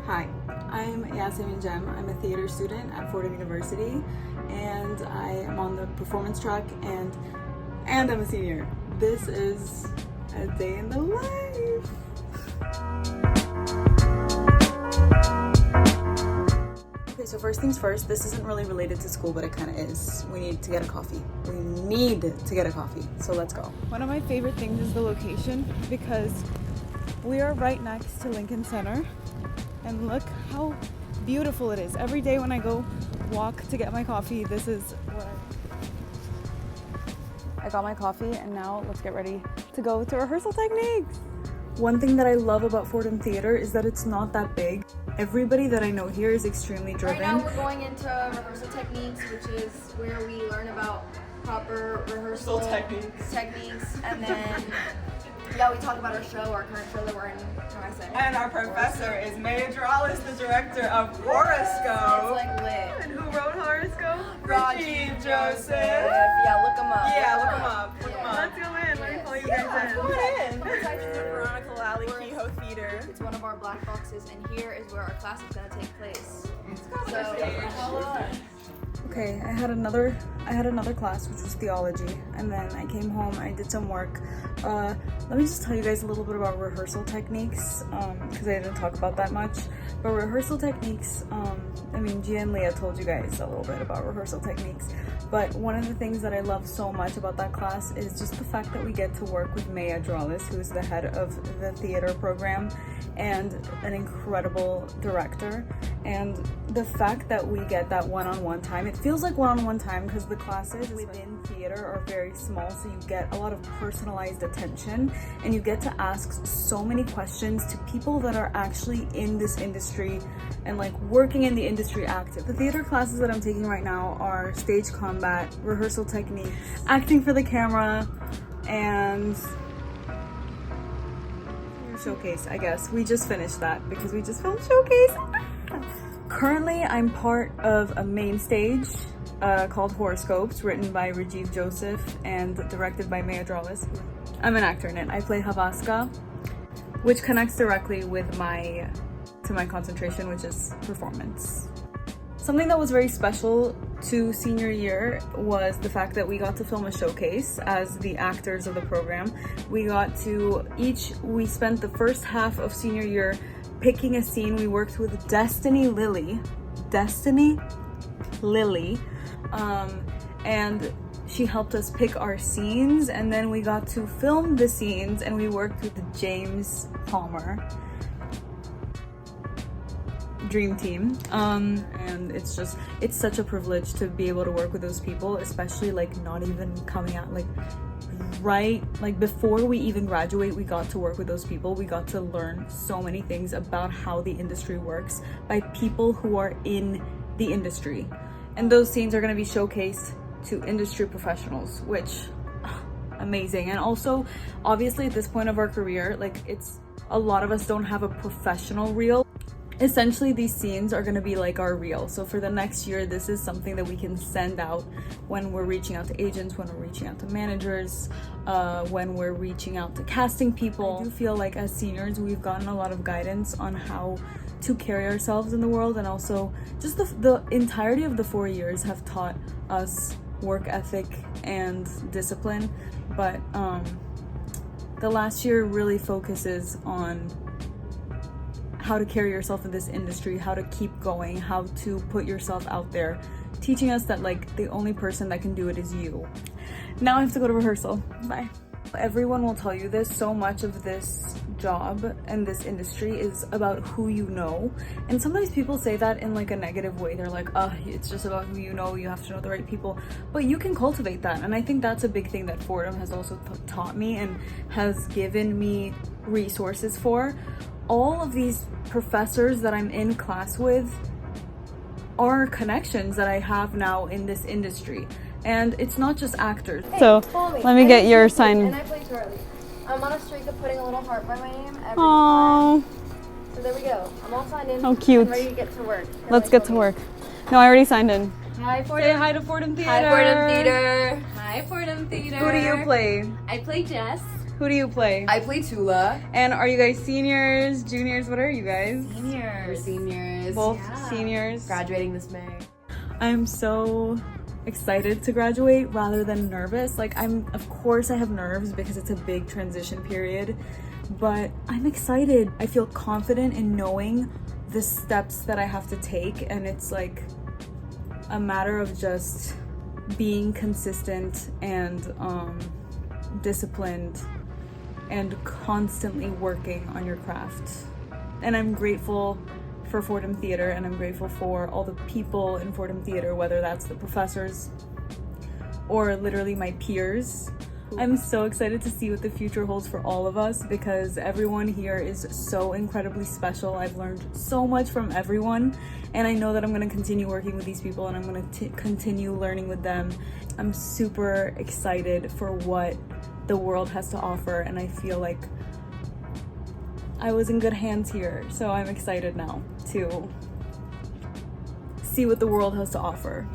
Hi, I'm Yasemin Cem. I'm a theater student at Fordham University, and I am on the performance track, and I'm a senior. This is a day in the life. Okay, so first things first, this isn't really related to school, but it kind of is. We need to get a coffee. We need to get a coffee, so let's go. One of my favorite things is the location, because we are right next to Lincoln Center. And look how beautiful it is. Every day when I go walk to get my coffee, this is where I got my coffee, and now let's get ready to go to rehearsal techniques. One thing that I love about Fordham Theatre is that it's not that big. Everybody that I know here is extremely driven. Right now we're going into rehearsal techniques, which is where we learn about proper rehearsal techniques, and then we talk about our show, our current show that we're in. And our professor is May Adrales, the director of HOROSCOPE. It's like lit. And who wrote HOROSCOPE? Rajiv Joseph. Yeah, look him up. Yeah, look him up. Let's go in. Let me call you guys in. Come on in. Veronica Lally, Kehoe Theater. It's one of our black boxes, and here is where our class is going to take place. Okay, I had another class, which was theology, and then I came home, I did some work. Let me just tell you guys a little bit about rehearsal techniques, because I didn't talk about that much. But rehearsal techniques, Gia and Leah told you guys a little bit about rehearsal techniques, but one of the things that I love so much about that class is just the fact that we get to work with May Adrales, who's the head of the theater program and an incredible director. And the fact that we get that one-on-one time, it feels like one-on-one time because the classes within theater are very small, so you get a lot of personalized attention and you get to ask so many questions to people that are actually in this industry and like working in the industry active. The theater classes that I'm taking right now are stage combat, rehearsal technique, acting for the camera, and showcase, I guess. We just finished that because we just filmed showcase. Currently, I'm part of a Mainstage called HOROSCOPE, written by Rajiv Joseph and directed by May Adrales. I'm an actor in it. I play Havaska, which connects directly with my concentration, which is performance. Something that was very special to senior year was the fact that we got to film a showcase as the actors of the program. We spent the first half of senior year picking a scene. We worked with Destiny Lily, and she helped us pick our scenes, and then we got to film the scenes, and we worked with James Palmer. Dream team, and it's such a privilege to be able to work with those people, especially like not even coming out like before we even graduate. We got to work with those people. We got to learn so many things about how the industry works by people who are in the industry, and those scenes are going to be showcased to industry professionals, which amazing. And also obviously at this point of our career, a lot of us don't have a professional reel. Essentially, these scenes are going to be like our reel. So for the next year, this is something that we can send out when we're reaching out to agents, when we're reaching out to managers, when we're reaching out to casting people. I do feel like as seniors, we've gotten a lot of guidance on how to carry ourselves in the world, and also just the entirety of the 4 years have taught us work ethic and discipline. But the last year really focuses on how to carry yourself in this industry, how to keep going, how to put yourself out there, teaching us that the only person that can do it is you. Now I have to go to rehearsal. Bye. Everyone will tell you this, so much of this job and this industry is about who you know. And sometimes people say that in a negative way. They're like, it's just about who you know, you have to know the right people. But you can cultivate that. And I think that's a big thing that Fordham has also taught me and has given me resources for. All of these professors that I'm in class with are connections that I have now in this industry. And it's not just actors. Hey, so let me get your sign. And I play Charlie. I'm on a streak of putting a little heart by my name every Aww. time. So there we go. I'm all signed in. How cute. I'm ready to get to work. Let's get to work. No, I already signed in. Hi, Fordham. Say hi to Fordham Theatre. Hi, Fordham Theatre. Hi, Fordham Theatre. Who do you play? I play Jess. Who do you play? I play Tula. And are you guys seniors, juniors? What are you guys? We're seniors. Both seniors. Graduating this May. I'm so excited to graduate rather than nervous. Like, of course I have nerves because it's a big transition period, but I'm excited. I feel confident in knowing the steps that I have to take, and it's like a matter of just being consistent and disciplined and constantly working on your craft. And I'm grateful for Fordham Theatre, and I'm grateful for all the people in Fordham Theatre, whether that's the professors or literally my peers. I'm so excited to see what the future holds for all of us because everyone here is so incredibly special. I've learned so much from everyone, and I know that I'm going to continue working with these people and I'm going to continue learning with them. I'm super excited for what the world has to offer, and I feel like I was in good hands here, so I'm excited now to see what the world has to offer.